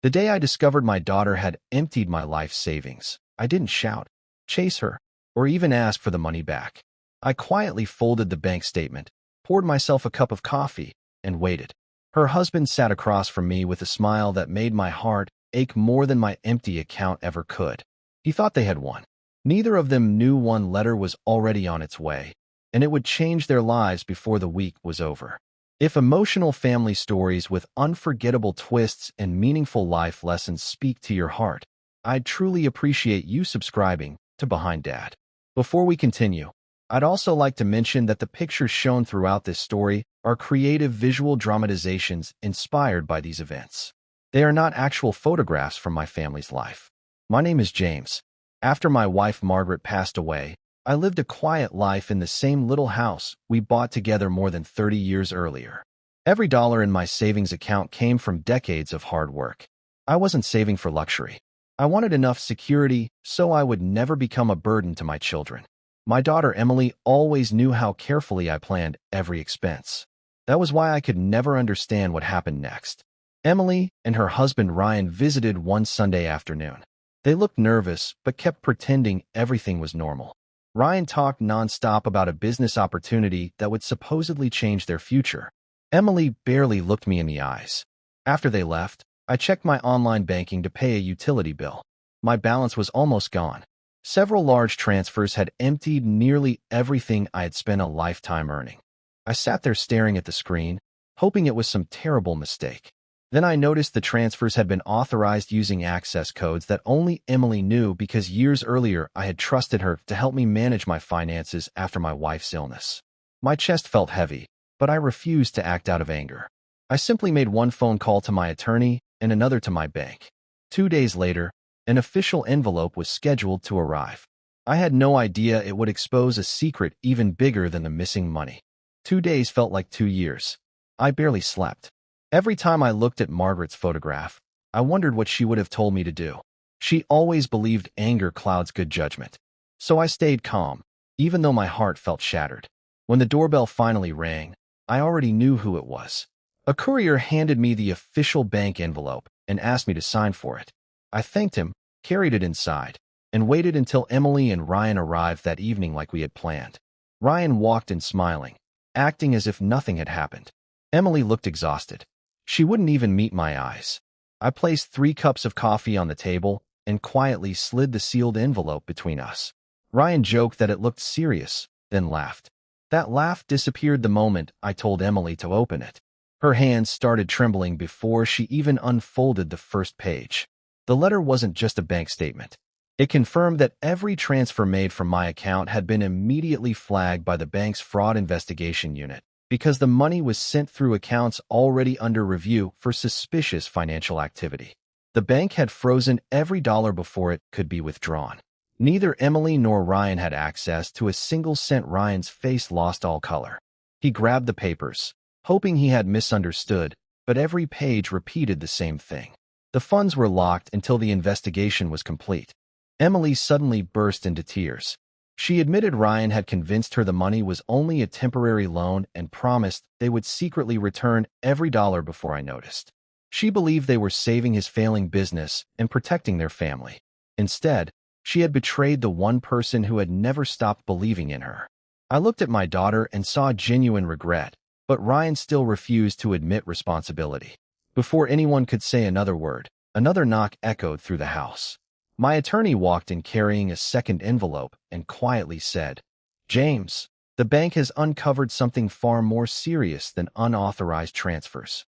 The day I discovered my daughter had emptied my life savings, I didn't shout, chase her, or even ask for the money back. I quietly folded the bank statement, poured myself a cup of coffee, and waited. Her husband sat across from me with a smile that made my heart ache more than my empty account ever could. He thought they had won. Neither of them knew one letter was already on its way, and it would change their lives before the week was over. If emotional family stories with unforgettable twists and meaningful life lessons speak to your heart, I'd truly appreciate you subscribing to Behind Dad. Before we continue, I'd also like to mention that the pictures shown throughout this story are creative visual dramatizations inspired by these events. They are not actual photographs from my family's life. My name is James. After my wife Margaret passed away, I lived a quiet life in the same little house we bought together more than 30 years earlier. Every dollar in my savings account came from decades of hard work. I wasn't saving for luxury. I wanted enough security so I would never become a burden to my children. My daughter Emily always knew how carefully I planned every expense. That was why I could never understand what happened next. Emily and her husband Ryan visited one Sunday afternoon. They looked nervous but kept pretending everything was normal. Ryan talked nonstop about a business opportunity that would supposedly change their future. Emily barely looked me in the eyes. After they left, I checked my online banking to pay a utility bill. My balance was almost gone. Several large transfers had emptied nearly everything I had spent a lifetime earning. I sat there staring at the screen, hoping it was some terrible mistake. Then I noticed the transfers had been authorized using access codes that only Emily knew because years earlier I had trusted her to help me manage my finances after my wife's illness. My chest felt heavy, but I refused to act out of anger. I simply made one phone call to my attorney and another to my bank. 2 days later, an official envelope was scheduled to arrive. I had no idea it would expose a secret even bigger than the missing money. 2 days felt like 2 years. I barely slept. Every time I looked at Margaret's photograph, I wondered what she would have told me to do. She always believed anger clouds good judgment. So I stayed calm, even though my heart felt shattered. When the doorbell finally rang, I already knew who it was. A courier handed me the official bank envelope and asked me to sign for it. I thanked him, carried it inside, and waited until Emily and Ryan arrived that evening like we had planned. Ryan walked in smiling, acting as if nothing had happened. Emily looked exhausted. She wouldn't even meet my eyes. I placed 3 cups of coffee on the table and quietly slid the sealed envelope between us. Ryan joked that it looked serious, then laughed. That laugh disappeared the moment I told Emily to open it. Her hands started trembling before she even unfolded the first page. The letter wasn't just a bank statement. It confirmed that every transfer made from my account had been immediately flagged by the bank's fraud investigation unit, because the money was sent through accounts already under review for suspicious financial activity. The bank had frozen every dollar before it could be withdrawn. Neither Emily nor Ryan had access to a single cent. Ryan's face lost all color. He grabbed the papers, hoping he had misunderstood, but every page repeated the same thing. The funds were locked until the investigation was complete. Emily suddenly burst into tears. She admitted Ryan had convinced her the money was only a temporary loan and promised they would secretly return every dollar before I noticed. She believed they were saving his failing business and protecting their family. Instead, she had betrayed the one person who had never stopped believing in her. I looked at my daughter and saw genuine regret, but Ryan still refused to admit responsibility. Before anyone could say another word, another knock echoed through the house. My attorney walked in carrying a second envelope and quietly said, "James, the bank has uncovered something far more serious than unauthorized transfers."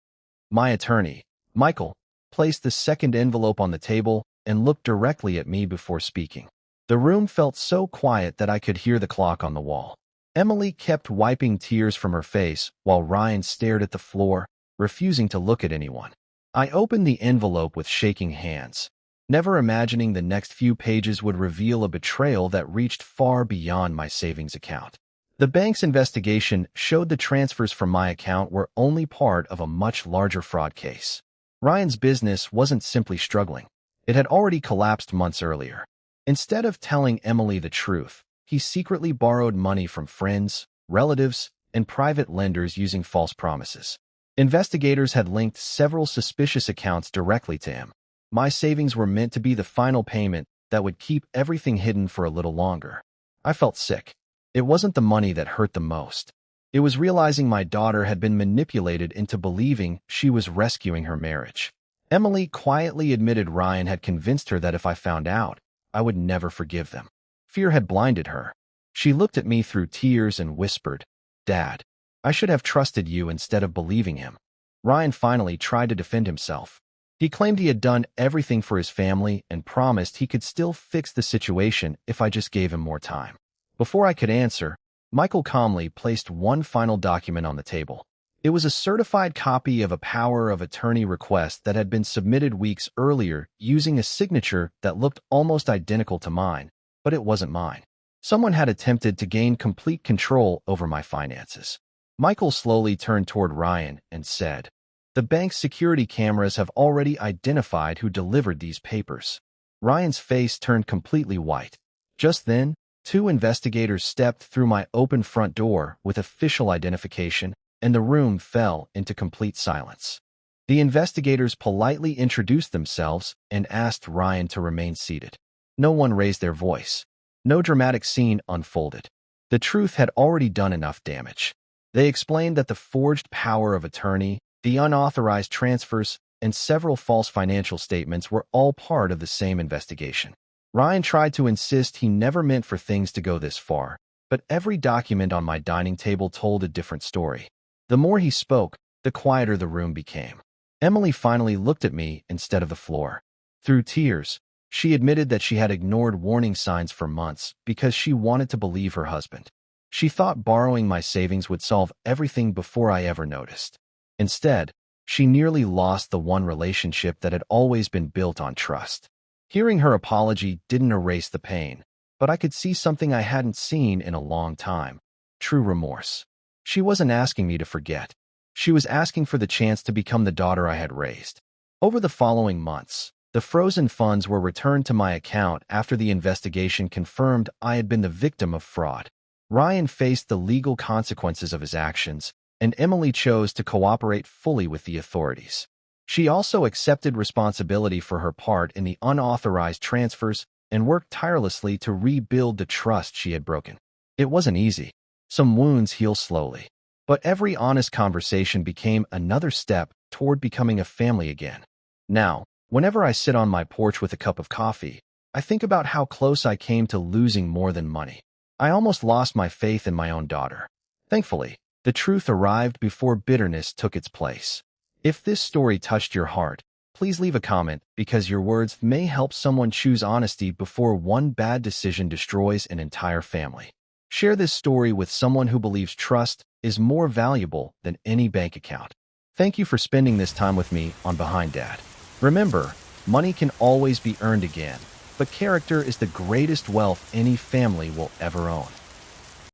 My attorney, Michael, placed the second envelope on the table and looked directly at me before speaking. The room felt so quiet that I could hear the clock on the wall. Emily kept wiping tears from her face while Ryan stared at the floor, refusing to look at anyone. I opened the envelope with shaking hands, never imagining the next few pages would reveal a betrayal that reached far beyond my savings account. The bank's investigation showed the transfers from my account were only part of a much larger fraud case. Ryan's business wasn't simply struggling. It had already collapsed months earlier. Instead of telling Emily the truth, he secretly borrowed money from friends, relatives, and private lenders using false promises. Investigators had linked several suspicious accounts directly to him, My savings were meant to be the final payment that would keep everything hidden for a little longer. I felt sick. It wasn't the money that hurt the most. It was realizing my daughter had been manipulated into believing she was rescuing her marriage. Emily quietly admitted Ryan had convinced her that if I found out, I would never forgive them. Fear had blinded her. She looked at me through tears and whispered, "Dad, I should have trusted you instead of believing him." Ryan finally tried to defend himself. He claimed he had done everything for his family and promised he could still fix the situation if I just gave him more time. Before I could answer, Michael calmly placed one final document on the table. It was a certified copy of a power of attorney request that had been submitted weeks earlier using a signature that looked almost identical to mine, but it wasn't mine. Someone had attempted to gain complete control over my finances. Michael slowly turned toward Ryan and said, "The bank's security cameras have already identified who delivered these papers." Ryan's face turned completely white. Just then, two investigators stepped through my open front door with official identification, and the room fell into complete silence. The investigators politely introduced themselves and asked Ryan to remain seated. No one raised their voice. No dramatic scene unfolded. The truth had already done enough damage. They explained that the forged power of attorney, the unauthorized transfers, and several false financial statements were all part of the same investigation. Ryan tried to insist he never meant for things to go this far, but every document on my dining table told a different story. The more he spoke, the quieter the room became. Emily finally looked at me instead of the floor. Through tears, she admitted that she had ignored warning signs for months because she wanted to believe her husband. She thought borrowing my savings would solve everything before I ever noticed. Instead, she nearly lost the one relationship that had always been built on trust. Hearing her apology didn't erase the pain, but I could see something I hadn't seen in a long time: true remorse. She wasn't asking me to forget. She was asking for the chance to become the daughter I had raised. Over the following months, the frozen funds were returned to my account after the investigation confirmed I had been the victim of fraud. Ryan faced the legal consequences of his actions, and Emily chose to cooperate fully with the authorities. She also accepted responsibility for her part in the unauthorized transfers and worked tirelessly to rebuild the trust she had broken. It wasn't easy. Some wounds heal slowly, but every honest conversation became another step toward becoming a family again. Now, whenever I sit on my porch with a cup of coffee, I think about how close I came to losing more than money. I almost lost my faith in my own daughter. Thankfully, the truth arrived before bitterness took its place. If this story touched your heart, please leave a comment, because your words may help someone choose honesty before one bad decision destroys an entire family. Share this story with someone who believes trust is more valuable than any bank account. Thank you for spending this time with me on Behind Dad. Remember, money can always be earned again, but character is the greatest wealth any family will ever own.